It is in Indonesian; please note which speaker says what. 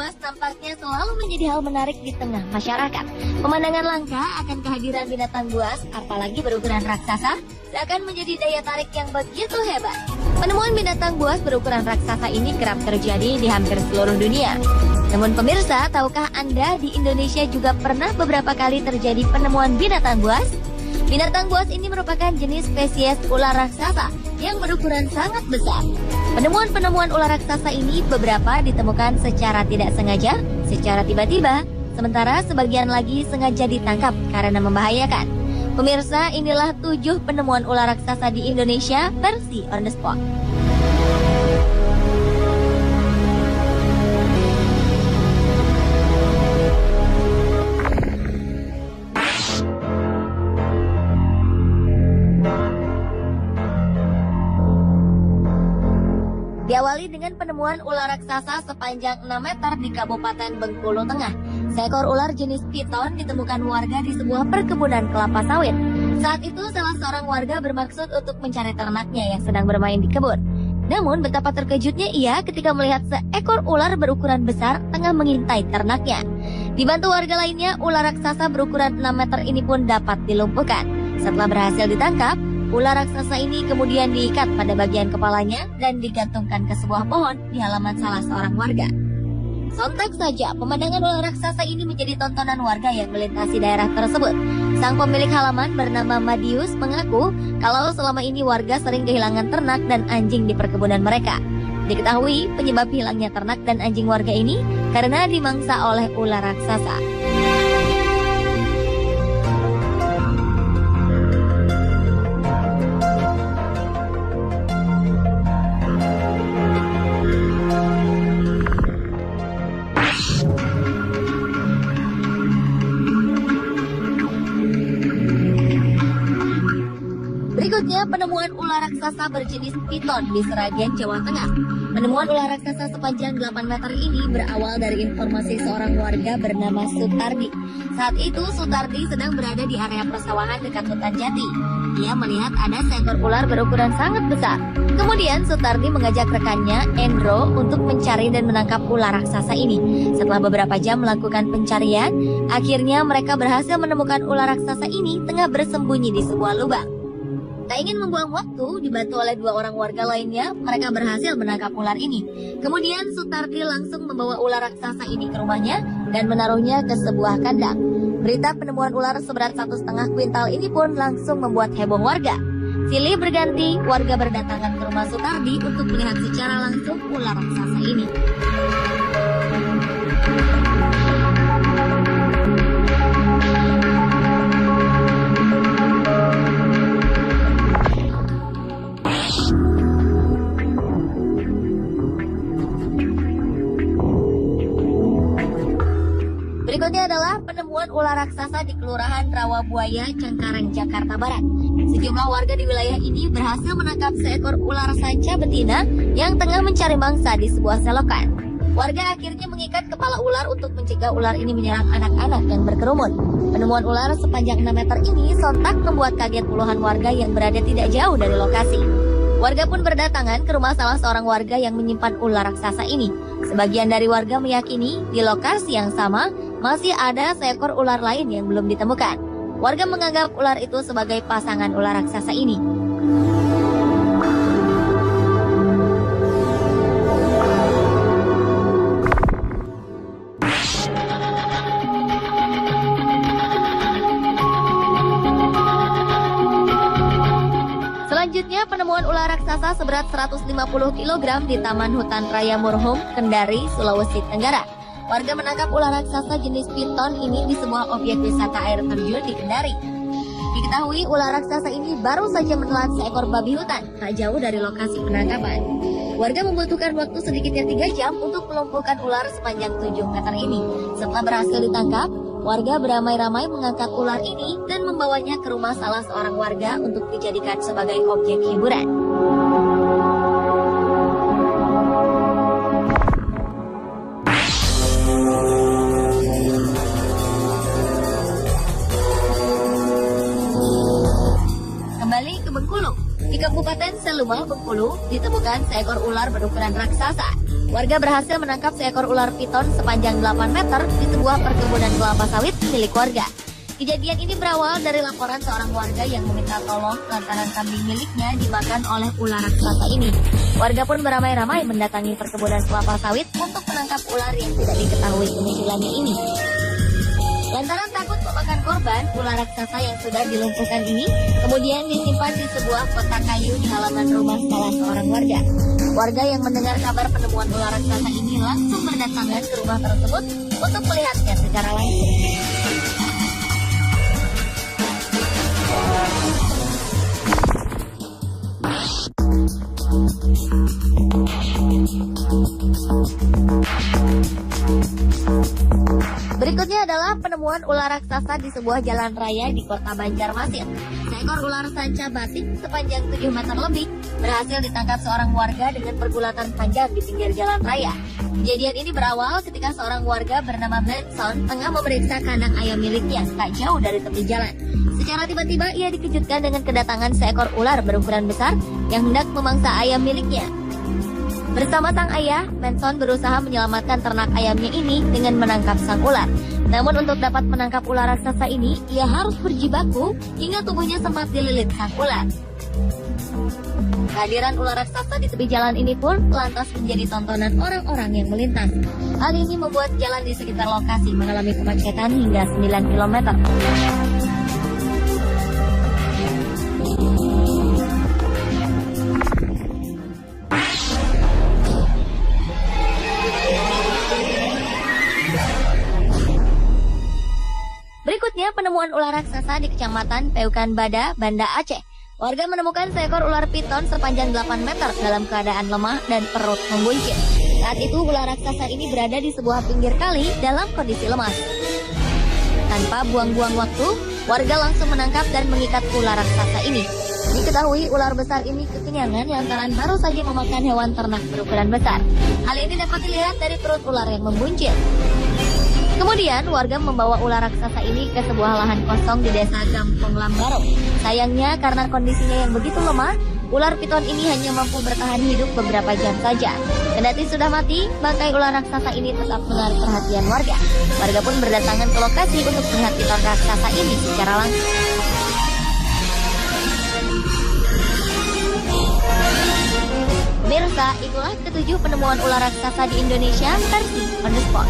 Speaker 1: buas tampaknya selalu menjadi hal menarik di tengah masyarakat. Pemandangan langka akan kehadiran binatang buas, apalagi berukuran raksasa, seakan menjadi daya tarik yang begitu hebat. Penemuan binatang buas berukuran raksasa ini kerap terjadi di hampir seluruh dunia. Namun pemirsa, tahukah Anda di Indonesia juga pernah beberapa kali terjadi penemuan binatang buas? Binatang buas ini merupakan jenis spesies ular raksasa yang berukuran sangat besar. Penemuan-penemuan ular raksasa ini beberapa ditemukan secara tidak sengaja, secara tiba-tiba, sementara sebagian lagi sengaja ditangkap karena membahayakan. Pemirsa, inilah 7 penemuan ular raksasa di Indonesia versi on the spot. Diawali dengan penemuan ular raksasa sepanjang 6 meter di Kabupaten Bengkulu Tengah. Seekor ular jenis piton ditemukan warga di sebuah perkebunan kelapa sawit. Saat itu salah seorang warga bermaksud untuk mencari ternaknya yang sedang bermain di kebun. Namun betapa terkejutnya ia ketika melihat seekor ular berukuran besar tengah mengintai ternaknya. Dibantu warga lainnya, ular raksasa berukuran 6 meter ini pun dapat dilumpuhkan. Setelah berhasil ditangkap, ular raksasa ini kemudian diikat pada bagian kepalanya dan digantungkan ke sebuah pohon di halaman salah seorang warga. Sontak saja, pemandangan ular raksasa ini menjadi tontonan warga yang melintasi daerah tersebut. Sang pemilik halaman bernama Madius mengaku kalau selama ini warga sering kehilangan ternak dan anjing di perkebunan mereka. Diketahui penyebab hilangnya ternak dan anjing warga ini karena dimangsa oleh ular raksasa. Berikutnya, penemuan ular raksasa berjenis piton di Sragen, Jawa Tengah. Penemuan ular raksasa sepanjang 8 meter ini berawal dari informasi seorang warga bernama Sutardi. Saat itu, Sutardi sedang berada di area persawahan dekat hutan jati. Ia melihat ada seekor ular berukuran sangat besar. Kemudian, Sutardi mengajak rekannya, Endro, untuk mencari dan menangkap ular raksasa ini. Setelah beberapa jam melakukan pencarian, akhirnya mereka berhasil menemukan ular raksasa ini tengah bersembunyi di sebuah lubang. Tak ingin membuang waktu, dibantu oleh 2 orang warga lainnya, mereka berhasil menangkap ular ini. Kemudian Sutardi langsung membawa ular raksasa ini ke rumahnya dan menaruhnya ke sebuah kandang. Berita penemuan ular seberat 1,5 kuintal ini pun langsung membuat heboh warga. Silih berganti, warga berdatangan ke rumah Sutardi untuk melihat secara langsung ular raksasa ini. Berikutnya adalah penemuan ular raksasa di Kelurahan Rawabuaya, Cengkareng, Jakarta Barat. Sejumlah warga di wilayah ini berhasil menangkap seekor ular sanca betina yang tengah mencari mangsa di sebuah selokan. Warga akhirnya mengikat kepala ular untuk mencegah ular ini menyerang anak-anak yang berkerumun. Penemuan ular sepanjang 6 meter ini sontak membuat kaget puluhan warga yang berada tidak jauh dari lokasi. Warga pun berdatangan ke rumah salah seorang warga yang menyimpan ular raksasa ini. Sebagian dari warga meyakini di lokasi yang sama masih ada seekor ular lain yang belum ditemukan. Warga menganggap ular itu sebagai pasangan ular raksasa ini. Selanjutnya, penemuan ular raksasa seberat 150 kg di Taman Hutan Raya Murhum, Kendari, Sulawesi Tenggara. Warga menangkap ular raksasa jenis piton ini di sebuah objek wisata air terjun di Kendari. Diketahui ular raksasa ini baru saja menelan seekor babi hutan tak jauh dari lokasi penangkapan. Warga membutuhkan waktu sedikitnya 3 jam untuk melumpuhkan ular sepanjang 7 meter ini. Setelah berhasil ditangkap, warga beramai-ramai mengangkat ular ini dan membawanya ke rumah salah seorang warga untuk dijadikan sebagai objek hiburan. Bengkulu. Di Kabupaten Seluma, Bengkulu, ditemukan seekor ular berukuran raksasa. Warga berhasil menangkap seekor ular piton sepanjang 8 meter di sebuah perkebunan kelapa sawit milik warga. Kejadian ini berawal dari laporan seorang warga yang meminta tolong lantaran kambing miliknya dimakan oleh ular raksasa ini. Warga pun beramai-ramai mendatangi perkebunan kelapa sawit untuk menangkap ular yang tidak diketahui kemunculannya ini. Lantaran takut memakan korban, ular raksasa yang sudah dilumpuhkan ini kemudian disimpan di sebuah kotak kayu di halaman rumah salah seorang warga. Warga yang mendengar kabar penemuan ular raksasa ini langsung berdatangan ke rumah tersebut untuk melihatnya secara langsung. Berikutnya adalah penemuan ular raksasa di sebuah jalan raya di kota Banjarmasin. Seekor ular sanca batik sepanjang 7 meter lebih berhasil ditangkap seorang warga dengan pergulatan panjang di pinggir jalan raya. Kejadian ini berawal ketika seorang warga bernama Benson tengah memeriksa kandang ayam miliknya tak jauh dari tepi jalan. Secara tiba-tiba ia dikejutkan dengan kedatangan seekor ular berukuran besar yang hendak memangsa ayam miliknya. Bersama sang ayah, Benson berusaha menyelamatkan ternak ayamnya ini dengan menangkap sang ular. Namun untuk dapat menangkap ular raksasa ini, ia harus berjibaku hingga tubuhnya sempat dililit sang ular. Kehadiran ular raksasa di tepi jalan ini pun lantas menjadi tontonan orang-orang yang melintas. Hal ini membuat jalan di sekitar lokasi mengalami kemacetan hingga 9 km. Berikutnya penemuan ular raksasa di Kecamatan Peukan Bada, Banda Aceh. Warga menemukan seekor ular piton sepanjang 8 meter dalam keadaan lemah dan perut membuncit. Saat itu ular raksasa ini berada di sebuah pinggir kali dalam kondisi lemas. Tanpa buang-buang waktu, warga langsung menangkap dan mengikat ular raksasa ini. Diketahui ular besar ini kekenyangan lantaran baru saja memakan hewan ternak berukuran besar. Hal ini dapat dilihat dari perut ular yang membuncit. Kemudian warga membawa ular raksasa ini ke sebuah lahan kosong di desa Gampung Lambaro. Sayangnya karena kondisinya yang begitu lemah, ular piton ini hanya mampu bertahan hidup beberapa jam saja. Kendati sudah mati, bangkai ular raksasa ini tetap menarik perhatian warga. Warga pun berdatangan ke lokasi untuk melihat piton raksasa ini secara langsung. Pemirsa, itulah ketujuh penemuan ular raksasa di Indonesia versi On The Spot.